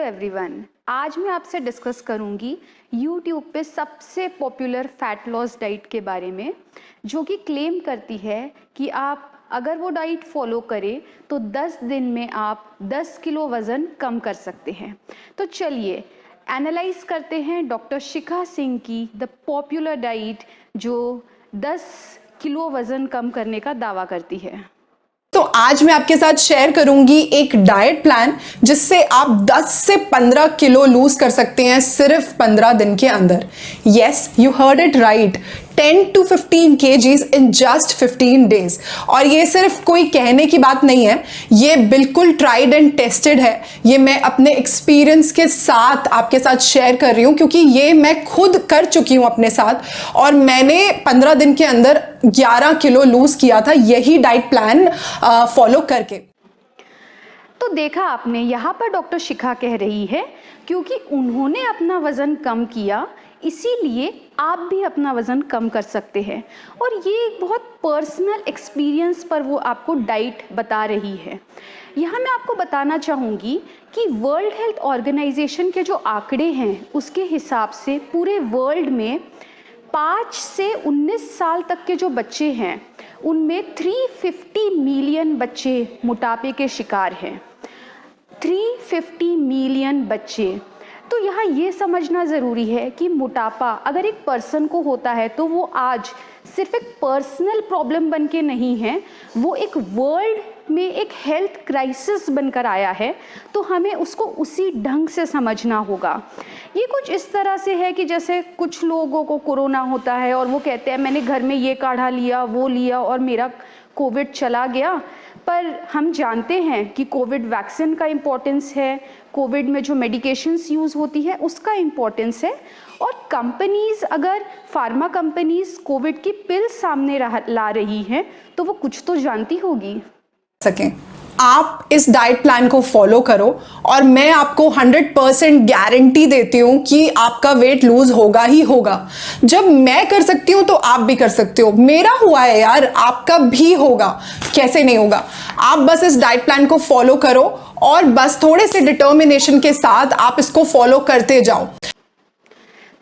Everyone, आज मैं आपसे डिस्कस करूंगी YouTube पे सबसे पॉपुलर फैट लॉस डाइट के बारे में, जो कि क्लेम करती है कि आप अगर वो डाइट फॉलो करें तो 10 दिन में आप 10 किलो वज़न कम कर सकते हैं। तो चलिए एनालाइज करते हैं डॉक्टर शिखा सिंह की द पॉपुलर डाइट जो 10 किलो वज़न कम करने का दावा करती है। तो आज मैं आपके साथ शेयर करूंगी एक डाइट प्लान जिससे आप 10 से 15 किलो लूज कर सकते हैं सिर्फ 15 दिन के अंदर। Yes, you heard it right, 10 to 15 kgs in just 15 days. और ये सिर्फ कोई कहने की बात नहीं है, ये बिल्कुल ट्राइड एंड टेस्टेड है। ये मैं अपने एक्सपीरियंस के साथ आपके साथ शेयर कर रही हूँ, क्योंकि ये मैं खुद कर चुकी हूँ अपने साथ और मैंने 15 दिन के अंदर 11 किलो लूज किया था यही डाइट प्लान फॉलो करके। तो देखा आपने, यहाँ पर डॉक्टर शिखा कह रही है क्योंकि उन्होंने अपना वज़न कम किया, इसीलिए आप भी अपना वज़न कम कर सकते हैं। और ये एक बहुत पर्सनल एक्सपीरियंस पर वो आपको डाइट बता रही है। यहाँ मैं आपको बताना चाहूँगी कि वर्ल्ड हेल्थ ऑर्गेनाइजेशन के जो आंकड़े हैं उसके हिसाब से पूरे वर्ल्ड में 5 से 19 साल तक के जो बच्चे हैं उनमें 350 मिलियन बच्चे मोटापे के शिकार हैं। 350 मिलियन बच्चे। तो यहाँ ये समझना ज़रूरी है कि मोटापा अगर एक पर्सन को होता है तो वो आज सिर्फ एक पर्सनल प्रॉब्लम बन के नहीं है, वो एक वर्ल्ड में एक हेल्थ क्राइसिस बनकर आया है। तो हमें उसको उसी ढंग से समझना होगा। ये कुछ इस तरह से है कि जैसे कुछ लोगों को कोरोना होता है और वो कहते हैं मैंने घर में ये काढ़ा लिया, वो लिया और मेरा कोविड चला गया। पर हम जानते हैं कि कोविड वैक्सीन का इम्पोर्टेंस है, कोविड में जो मेडिकेशंस यूज़ होती है उसका इम्पोर्टेंस है। और कंपनीज़, अगर फार्मा कंपनीज़ कोविड की पिल सामने ला रही हैं तो वो कुछ तो जानती होगी। सकें आप इस डाइट प्लान को फॉलो करो और मैं आपको 100% गारंटी देती हूं कि आपका वेट लूज होगा ही होगा। जब मैं कर सकती हूं तो आप भी कर सकते हो। मेरा हुआ है यार, आपका भी होगा, कैसे नहीं होगा। आप बस इस डाइट प्लान को फॉलो करो और बस थोड़े से डिटर्मिनेशन के साथ आप इसको फॉलो करते जाओ।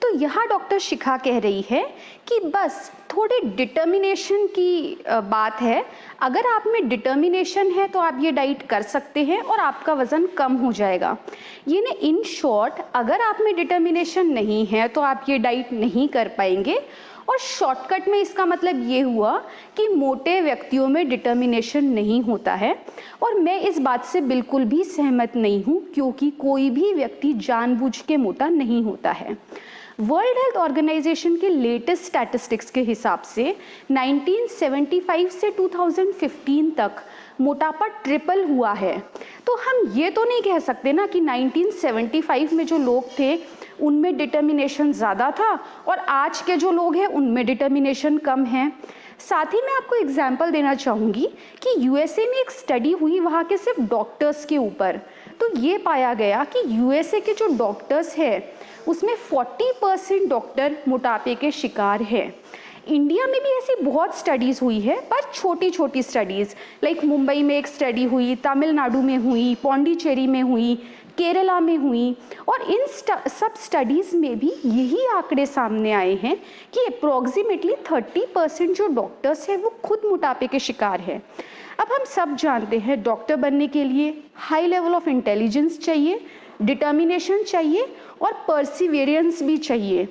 तो यहाँ डॉक्टर शिखा कह रही है कि बस थोड़े डिटर्मिनेशन की बात है। अगर आप में डिटर्मिनेशन है तो आप ये डाइट कर सकते हैं और आपका वज़न कम हो जाएगा। ये ने इन शॉर्ट, अगर आप में डिटर्मिनेशन नहीं है तो आप ये डाइट नहीं कर पाएंगे। और शॉर्टकट में इसका मतलब ये हुआ कि मोटे व्यक्तियों में डिटर्मिनेशन नहीं होता है। और मैं इस बात से बिल्कुल भी सहमत नहीं हूँ, क्योंकि कोई भी व्यक्ति जानबूझ के मोटा नहीं होता है। वर्ल्ड हेल्थ ऑर्गेनाइजेशन के लेटेस्ट स्टैटिस्टिक्स के हिसाब से 1975 से 2015 तक मोटापा ट्रिपल हुआ है। तो हम ये तो नहीं कह सकते ना कि 1975 में जो लोग थे उनमें डिटर्मिनेशन ज़्यादा था और आज के जो लोग हैं उनमें डिटर्मिनेशन कम है। साथ ही मैं आपको एग्जाम्पल देना चाहूँगी कि यूएसए में एक स्टडी हुई वहाँ के सिर्फ डॉक्टर्स के ऊपर। तो ये पाया गया कि यूएसए के जो डॉक्टर्स हैं उसमें 40% डॉक्टर मोटापे के शिकार हैं। इंडिया में भी ऐसी बहुत स्टडीज़ हुई है, पर छोटी छोटी स्टडीज़, लाइक मुंबई में एक स्टडी हुई, तमिलनाडु में हुई, पौंडीचेरी में हुई, केरला में हुई। और इन सब स्टडीज़ में भी यही आंकड़े सामने आए हैं कि अप्रॉक्सीमेटली 30% जो डॉक्टर्स हैं वो खुद मोटापे के शिकार हैं। अब हम सब जानते हैं डॉक्टर बनने के लिए हाई लेवल ऑफ इंटेलिजेंस चाहिए, डिटर्मिनेशन चाहिए और परसिवियरेंस भी चाहिए।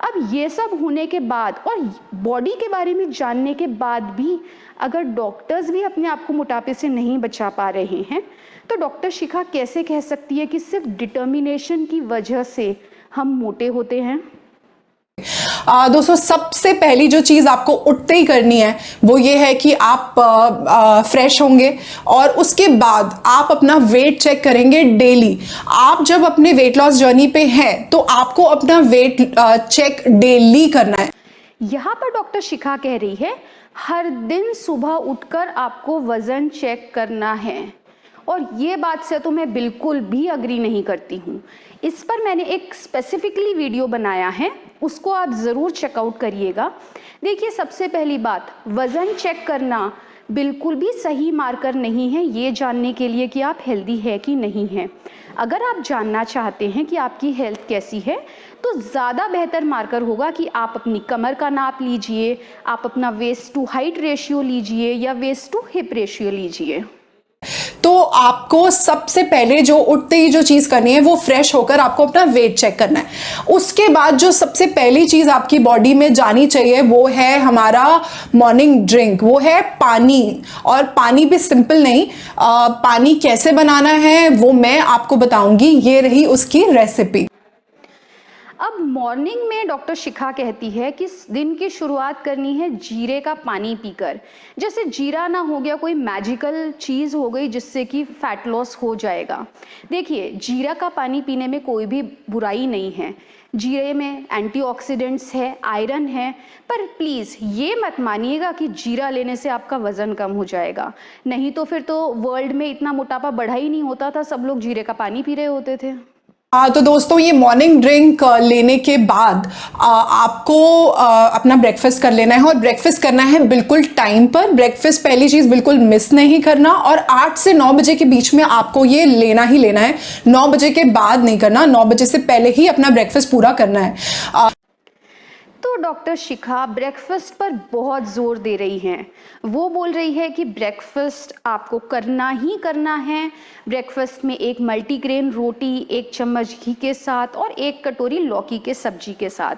अब ये सब होने के बाद और बॉडी के बारे में जानने के बाद भी अगर डॉक्टर्स भी अपने आप को मोटापे से नहीं बचा पा रहे हैं तो डॉक्टर शिखा कैसे कह सकती है कि सिर्फ डिटर्मिनेशन की वजह से हम मोटे होते हैं। दोस्तों, सबसे पहली जो चीज आपको उठते ही करनी है वो ये है कि आप फ्रेश होंगे और उसके बाद आप अपना वेट चेक करेंगे डेली। आप जब अपने वेट लॉस जर्नी पे हैं तो आपको अपना वेट चेक डेली करना है। यहाँ पर डॉक्टर शिखा कह रही है हर दिन सुबह उठकर आपको वजन चेक करना है। और ये बात से तो मैं बिल्कुल भी अग्री नहीं करती हूँ। इस पर मैंने एक स्पेसिफिकली वीडियो बनाया है, उसको आप ज़रूर चेकआउट करिएगा। देखिए, सबसे पहली बात, वज़न चेक करना बिल्कुल भी सही मार्कर नहीं है ये जानने के लिए कि आप हेल्दी है कि नहीं है। अगर आप जानना चाहते हैं कि आपकी हेल्थ कैसी है तो ज़्यादा बेहतर मार्कर होगा कि आप अपनी कमर का नाप लीजिए, आप अपना वेस्ट टू हाइट रेशियो लीजिए या वेस्ट टू हिप रेशियो लीजिए। तो आपको सबसे पहले जो उठते ही जो चीज करनी है वो फ्रेश होकर आपको अपना वेट चेक करना है। उसके बाद जो सबसे पहली चीज आपकी बॉडी में जानी चाहिए वो है हमारा मॉर्निंग ड्रिंक, वो है पानी। और पानी भी सिंपल नहीं, पानी कैसे बनाना है वो मैं आपको बताऊंगी। ये रही उसकी रेसिपी। अब मॉर्निंग में डॉक्टर शिखा कहती है कि दिन की शुरुआत करनी है जीरे का पानी पीकर। जैसे जीरा ना हो गया कोई मैजिकल चीज़ हो गई जिससे कि फैट लॉस हो जाएगा। देखिए, जीरा का पानी पीने में कोई भी बुराई नहीं है। जीरे में एंटीऑक्सीडेंट्स है, आयरन है, पर प्लीज़ ये मत मानिएगा कि जीरा लेने से आपका वज़न कम हो जाएगा। नहीं तो फिर तो वर्ल्ड में इतना मोटापा बढ़ा ही नहीं होता था, सब लोग जीरे का पानी पी रहे होते थे। तो दोस्तों, ये मॉर्निंग ड्रिंक लेने के बाद आपको अपना ब्रेकफास्ट कर लेना है और ब्रेकफास्ट करना है बिल्कुल टाइम पर। ब्रेकफास्ट पहली चीज बिल्कुल मिस नहीं करना और 8 से 9 बजे के बीच में आपको ये लेना ही लेना है। 9 बजे के बाद नहीं करना, 9 बजे से पहले ही अपना ब्रेकफास्ट पूरा करना है। तो डॉक्टर शिखा ब्रेकफास्ट पर बहुत जोर दे रही हैं। वो बोल रही है कि ब्रेकफास्ट आपको करना ही करना है। ब्रेकफास्ट में एक मल्टीग्रेन रोटी, 1 चम्मच घी के साथ और 1 कटोरी लौकी के सब्जी के साथ।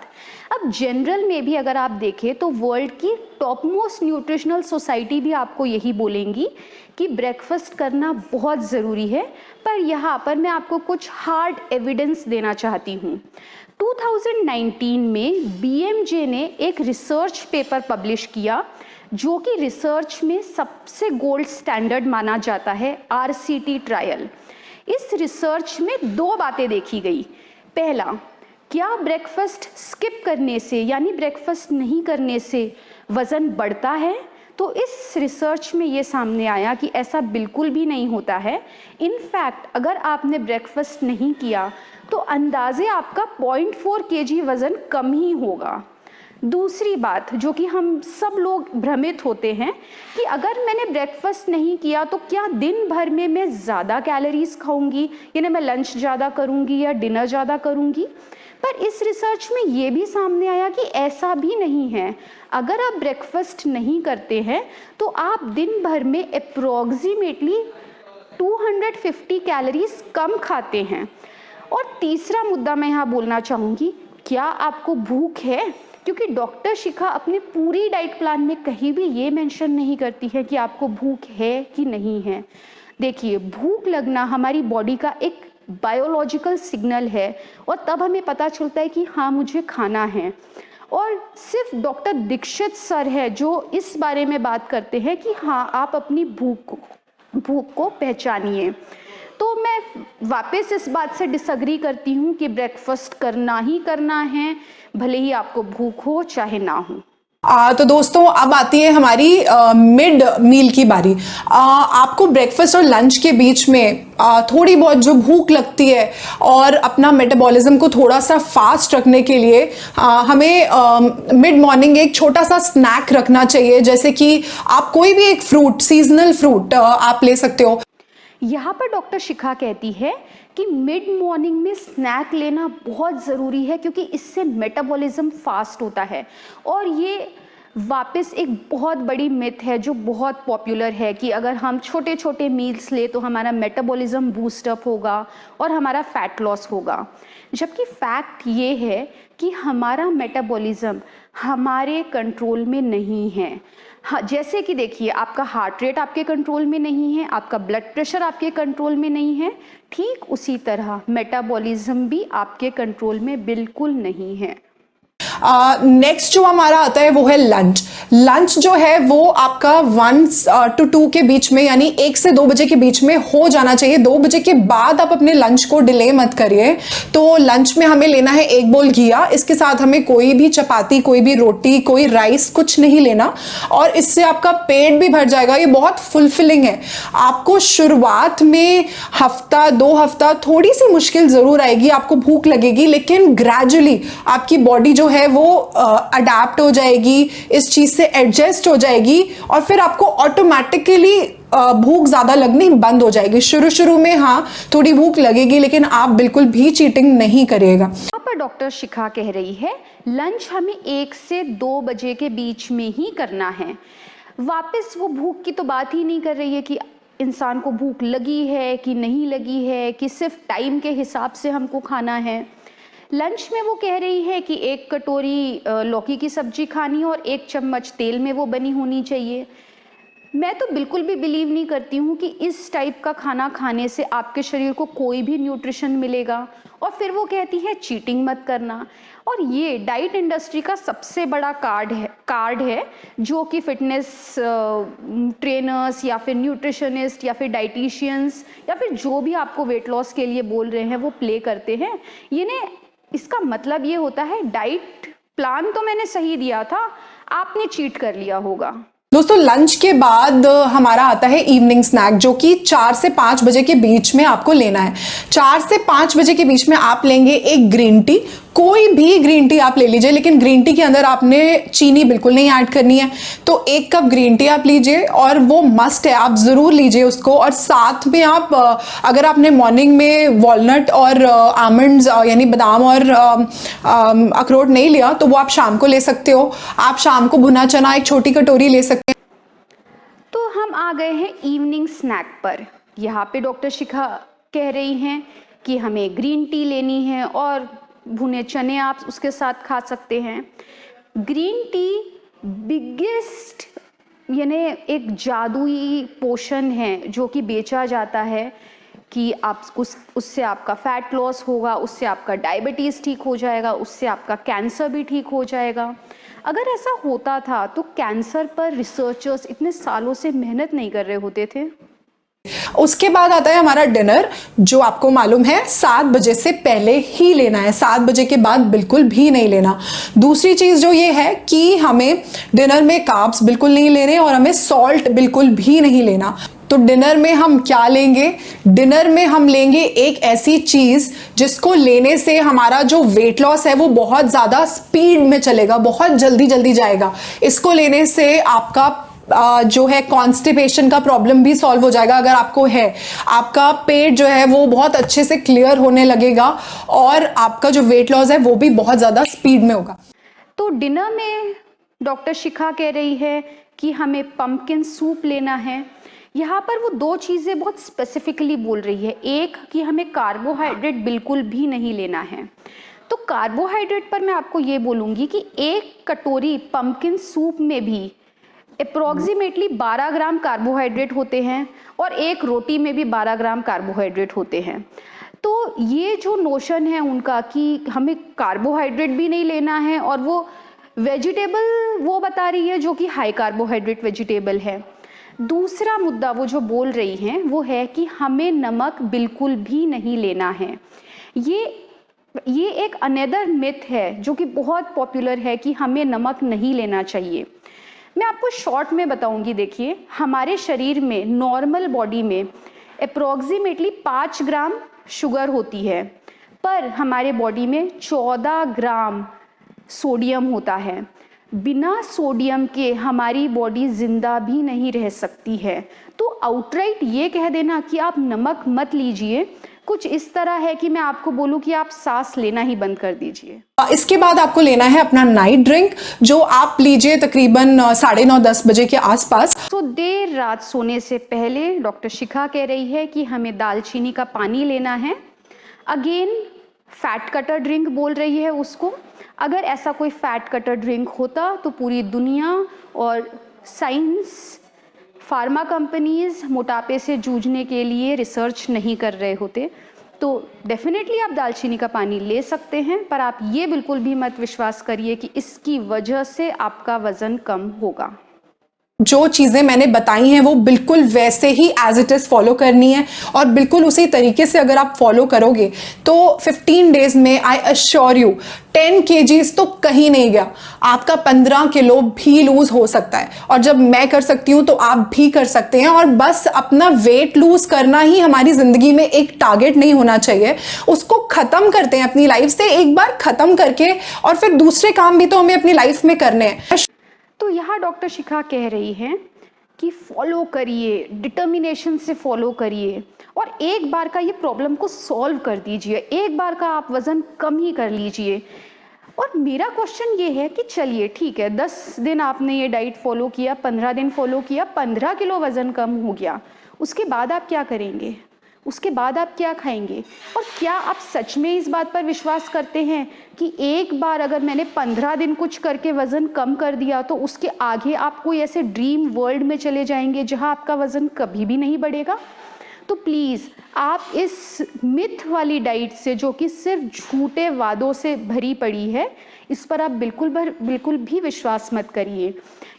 अब जनरल में भी अगर आप देखें तो वर्ल्ड की टॉप मोस्ट न्यूट्रिशनल सोसाइटी भी आपको यही बोलेंगी कि ब्रेकफास्ट करना बहुत ज़रूरी है। पर यहाँ पर मैं आपको कुछ हार्ड एविडेंस देना चाहती हूँ। 2019 में BMJ ने एक रिसर्च पेपर पब्लिश किया जो कि रिसर्च में सबसे गोल्ड स्टैंडर्ड माना जाता है, RCT ट्रायल। इस रिसर्च में 2 बातें देखी गई। पहला, क्या ब्रेकफास्ट स्किप करने से यानी ब्रेकफास्ट नहीं करने से वज़न बढ़ता है? तो इस रिसर्च में ये सामने आया कि ऐसा बिल्कुल भी नहीं होता है। इनफैक्ट अगर आपने ब्रेकफास्ट नहीं किया तो अंदाजे आपका 0.4 kg वज़न कम ही होगा। दूसरी बात जो कि हम सब लोग भ्रमित होते हैं कि अगर मैंने ब्रेकफास्ट नहीं किया तो क्या दिन भर में मैं ज़्यादा कैलोरीज खाऊंगी, यानी मैं लंच ज़्यादा करूंगी या डिनर ज़्यादा करूंगी। पर इस रिसर्च में ये भी सामने आया कि ऐसा भी नहीं है। अगर आप ब्रेकफास्ट नहीं करते हैं तो आप दिन भर में अप्रॉक्सीमेटली 250 कैलोरीज कम खाते हैं। और तीसरा मुद्दा मैं यहाँ बोलना चाहूँगी, क्या आपको भूख है? क्योंकि डॉक्टर शिखा अपने पूरी डाइट प्लान में कहीं भी ये मेंशन नहीं करती है कि आपको भूख है कि नहीं है। देखिए, भूख लगना हमारी बॉडी का एक बायोलॉजिकल सिग्नल है और तब हमें पता चलता है कि हाँ, मुझे खाना है। और सिर्फ डॉक्टर दीक्षित सर है जो इस बारे में बात करते हैं कि हाँ, आप अपनी भूख को पहचानिए। तो मैं वापस इस बात से डिसएग्री करती हूँ कि ब्रेकफास्ट करना ही करना है, भले ही आपको भूख हो चाहे ना हो। तो दोस्तों, अब आती है हमारी मिड मील की बारी। आपको ब्रेकफास्ट और लंच के बीच में थोड़ी बहुत जो भूख लगती है और अपना मेटाबॉलिज्म को थोड़ा सा फास्ट रखने के लिए हमें मिड मॉर्निंग एक छोटा सा स्नैक रखना चाहिए। जैसे कि आप कोई भी एक फ्रूट, सीजनल फ्रूट आप ले सकते हो। यहाँ पर डॉक्टर शिखा कहती है कि मिड मॉर्निंग में स्नैक लेना बहुत ज़रूरी है क्योंकि इससे मेटाबॉलिज्म फास्ट होता है। और ये वापस एक बहुत बड़ी मिथ है जो बहुत पॉपुलर है कि अगर हम छोटे छोटे मील्स ले तो हमारा मेटाबॉलिज्म बूस्टअप होगा और हमारा फैट लॉस होगा। जबकि फैक्ट ये है कि हमारा मेटाबॉलिज्म हमारे कंट्रोल में नहीं है। हाँ, जैसे कि देखिए, आपका हार्ट रेट आपके कंट्रोल में नहीं है, आपका ब्लड प्रेशर आपके कंट्रोल में नहीं है, ठीक उसी तरह मेटाबॉलिज्म भी आपके कंट्रोल में बिल्कुल नहीं है। नेक्स्ट जो हमारा आता है वो है लंच। लंच जो है वो आपका 1 to 2 के बीच में, यानी 1 से 2 बजे के बीच में हो जाना चाहिए। 2 बजे के बाद आप अपने लंच को डिले मत करिए। तो लंच में हमें लेना है 1 बोल घिया। इसके साथ हमें कोई भी चपाती, कोई भी रोटी, कोई राइस कुछ नहीं लेना और इससे आपका पेट भी भर जाएगा। ये बहुत फुलफिलिंग है। आपको शुरुआत में हफ्ता 2 हफ्ता थोड़ी सी मुश्किल जरूर आएगी, आपको भूख लगेगी, लेकिन ग्रेजुअली आपकी बॉडी जो है वो अडेप्ट हो जाएगी, इस चीज़ से एडजस्ट हो जाएगी और फिर आपको ऑटोमेटिकली भूख ज़्यादा लगनी बंद हो जाएगी। शुरू शुरू में हाँ थोड़ी भूख लगेगी, लेकिन आप बिल्कुल भी चीटिंग नहीं करिएगा। यहाँ पर डॉक्टर शिखा कह रही है लंच हमें 1 से 2 बजे के बीच में ही करना है। वापस वो भूख की तो बात ही नहीं कर रही है कि इंसान को भूख लगी है कि नहीं लगी है, कि सिर्फ टाइम के हिसाब से हमको खाना है। लंच में वो कह रही है कि 1 कटोरी लौकी की सब्जी खानी और 1 चम्मच तेल में वो बनी होनी चाहिए। मैं तो बिल्कुल भी बिलीव नहीं करती हूँ कि इस टाइप का खाना खाने से आपके शरीर को कोई भी न्यूट्रिशन मिलेगा। और फिर वो कहती है चीटिंग मत करना। और ये डाइट इंडस्ट्री का सबसे बड़ा कार्ड है जो कि फिटनेस ट्रेनर्स या फिर न्यूट्रिशनिस्ट या फिर डाइटिशियंस या फिर जो भी आपको वेट लॉस के लिए बोल रहे हैं वो प्ले करते हैं। इसका मतलब ये होता है डाइट प्लान तो मैंने सही दिया था, आपने चीट कर लिया होगा। दोस्तों लंच के बाद हमारा आता है इवनिंग स्नैक, जो कि 4 से 5 बजे के बीच में आपको लेना है। 4 से 5 बजे के बीच में आप लेंगे एक ग्रीन टी, कोई भी ग्रीन टी आप ले लीजिए, लेकिन ग्रीन टी के अंदर आपने चीनी बिल्कुल नहीं ऐड करनी है। तो 1 कप ग्रीन टी आप लीजिए और वो मस्ट है, आप ज़रूर लीजिए उसको। और साथ में आप अगर आपने मॉर्निंग में वॉलनट और आमंड्स यानी बादाम और अखरोट नहीं लिया तो वो आप शाम को ले सकते हो। आप शाम को भुना चना 1 छोटी कटोरी ले सकते हैं। तो हम आ गए हैं इवनिंग स्नैक पर। यहाँ पे डॉक्टर शिखा कह रही हैं कि हमें ग्रीन टी लेनी है और भुने चने आप उसके साथ खा सकते हैं। ग्रीन टी बिगेस्ट यानी एक जादुई पोशन है जो कि बेचा जाता है कि आप उससे आपका फैट लॉस होगा, उससे आपका डायबिटीज़ ठीक हो जाएगा, उससे आपका कैंसर भी ठीक हो जाएगा। अगर ऐसा होता था तो कैंसर पर रिसर्चर्स इतने सालों से मेहनत नहीं कर रहे होते थे। उसके बाद आता है हमारा डिनर, जो आपको मालूम है 7 बजे से पहले ही लेना है, 7 बजे के बाद बिल्कुल भी नहीं लेना। दूसरी चीज़ जो ये है कि हमें डिनर में कार्ब्स बिल्कुल नहीं लेने और हमें सॉल्ट बिल्कुल भी नहीं लेना। तो डिनर में हम क्या लेंगे? डिनर में हम लेंगे एक ऐसी चीज़ जिसको लेने से हमारा जो वेट लॉस है वो बहुत ज़्यादा स्पीड में चलेगा, बहुत जल्दी जल्दी जाएगा। इसको लेने से आपका जो है कॉन्स्टिपेशन का प्रॉब्लम भी सॉल्व हो जाएगा। अगर आपको है, आपका पेट जो है वो बहुत अच्छे से क्लियर होने लगेगा और आपका जो वेट लॉस है वो भी बहुत ज़्यादा स्पीड में होगा। तो डिनर में डॉक्टर शिखा कह रही है कि हमें पंपकिन सूप लेना है। यहाँ पर वो 2 चीज़ें बहुत स्पेसिफिकली बोल रही है। एक कि हमें कार्बोहाइड्रेट बिल्कुल भी नहीं लेना है। तो कार्बोहाइड्रेट पर मैं आपको ये बोलूँगी कि 1 कटोरी पंपकिन सूप में भी अप्रॉक्सीमेटली 12 ग्राम कार्बोहाइड्रेट होते हैं और 1 रोटी में भी 12 ग्राम कार्बोहाइड्रेट होते हैं। तो ये जो नोशन है उनका कि हमें कार्बोहाइड्रेट भी नहीं लेना है और वो वेजिटेबल वो बता रही है जो कि हाई कार्बोहाइड्रेट वेजिटेबल है। दूसरा मुद्दा वो जो बोल रही हैं वो है कि हमें नमक बिल्कुल भी नहीं लेना है। ये एक अनदर मिथ है जो कि बहुत पॉपुलर है कि हमें नमक नहीं लेना चाहिए। मैं आपको शॉर्ट में बताऊंगी। देखिए, हमारे शरीर में नॉर्मल बॉडी में अप्रॉक्सीमेटली 5 ग्राम शुगर होती है, पर हमारे बॉडी में 14 ग्राम सोडियम होता है। बिना सोडियम के हमारी बॉडी जिंदा भी नहीं रह सकती है। तो आउटराइट ये कह देना कि आप नमक मत लीजिए कुछ इस तरह है कि मैं आपको बोलूं कि आप सांस लेना ही बंद कर दीजिए। इसके बाद आपको लेना है अपना नाइट ड्रिंक, जो आप लीजिए तकरीबन 9:30-10 बजे के आसपास। तो देर रात सोने से पहले डॉक्टर शिखा कह रही है कि हमें दालचीनी का पानी लेना है। अगेन फैट कटर ड्रिंक बोल रही है उसको। अगर ऐसा कोई फैट कटर ड्रिंक होता तो पूरी दुनिया और साइंस फार्मा कंपनीज मोटापे से जूझने के लिए रिसर्च नहीं कर रहे होते। तो डेफिनेटली आप दालचीनी का पानी ले सकते हैं, पर आप ये बिल्कुल भी मत विश्वास करिए कि इसकी वजह से आपका वज़न कम होगा। जो चीज़ें मैंने बताई हैं वो बिल्कुल वैसे ही एज इट इज़ फॉलो करनी है, और बिल्कुल उसी तरीके से अगर आप फॉलो करोगे तो 15 डेज में आई अश्योर यू 10 kgs तो कहीं नहीं गया, आपका 15 किलो भी लूज हो सकता है। और जब मैं कर सकती हूँ तो आप भी कर सकते हैं। और बस अपना वेट लूज करना ही हमारी जिंदगी में एक टारगेट नहीं होना चाहिए, उसको खत्म करते हैं अपनी लाइफ से एक बार खत्म करके, और फिर दूसरे काम भी तो हमें अपनी लाइफ में करने हैं। तो यहाँ डॉक्टर शिखा कह रही हैं कि फॉलो करिए, डिटर्मिनेशन से फॉलो करिए और एक बार का ये प्रॉब्लम को सॉल्व कर दीजिए, एक बार का आप वज़न कम ही कर लीजिए। और मेरा क्वेश्चन ये है कि चलिए ठीक है, 10 दिन आपने ये डाइट फॉलो किया, 15 दिन फॉलो किया, 15 किलो वज़न कम हो गया, उसके बाद आप क्या करेंगे? उसके बाद आप क्या खाएंगे? और क्या आप सच में इस बात पर विश्वास करते हैं कि एक बार अगर मैंने 15 दिन कुछ करके वज़न कम कर दिया तो उसके आगे आप कोई ऐसे ड्रीम वर्ल्ड में चले जाएंगे जहां आपका वज़न कभी भी नहीं बढ़ेगा? तो प्लीज़ आप इस मिथ वाली डाइट से, जो कि सिर्फ झूठे वादों से भरी पड़ी है, इस पर आप बिल्कुल भी विश्वास मत करिए।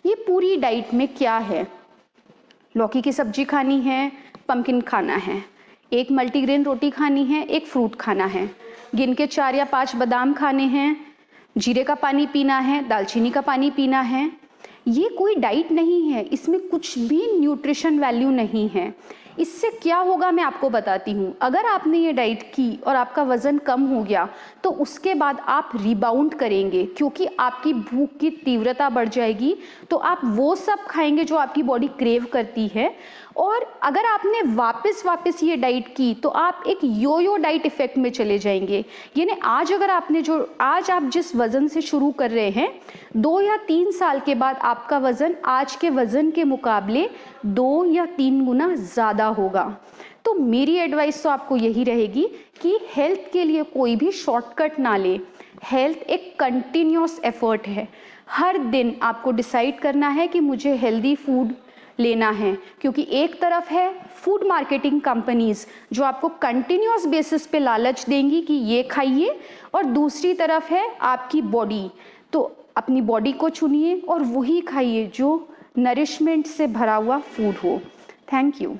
ये पूरी डाइट में क्या है? लौकी की सब्जी खानी है, पम्पकिन खाना है, एक मल्टीग्रेन रोटी खानी है, एक फ्रूट खाना है, गिन के 4 या 5 बादाम खाने हैं, जीरे का पानी पीना है, दालचीनी का पानी पीना है। ये कोई डाइट नहीं है, इसमें कुछ भी न्यूट्रिशन वैल्यू नहीं है। इससे क्या होगा मैं आपको बताती हूँ। अगर आपने ये डाइट की और आपका वज़न कम हो गया तो उसके बाद आप रिबाउंड करेंगे, क्योंकि आपकी भूख की तीव्रता बढ़ जाएगी, तो आप वो सब खाएंगे जो आपकी बॉडी क्रेव करती है। और अगर आपने वापस ये डाइट की तो आप एक यो डाइट इफेक्ट में चले जाएंगे। यानी आज आप जिस वज़न से शुरू कर रहे हैं, 2 या 3 साल के बाद आपका वज़न आज के वज़न के मुकाबले 2 या 3 गुना ज़्यादा होगा। तो मेरी एडवाइस तो आपको यही रहेगी कि हेल्थ के लिए कोई भी शॉर्टकट ना ले। हेल्थ एक कंटिन्यूअस एफर्ट है। हर दिन आपको डिसाइड करना है कि मुझे हेल्दी फूड लेना है, क्योंकि एक तरफ है फूड मार्केटिंग कंपनीज जो आपको कंटिन्यूअस बेसिस पे लालच देंगी कि ये खाइए, और दूसरी तरफ है आपकी बॉडी। तो अपनी बॉडी को चुनिए और वही खाइए जो नरिशमेंट से भरा हुआ फूड हो। Thank you.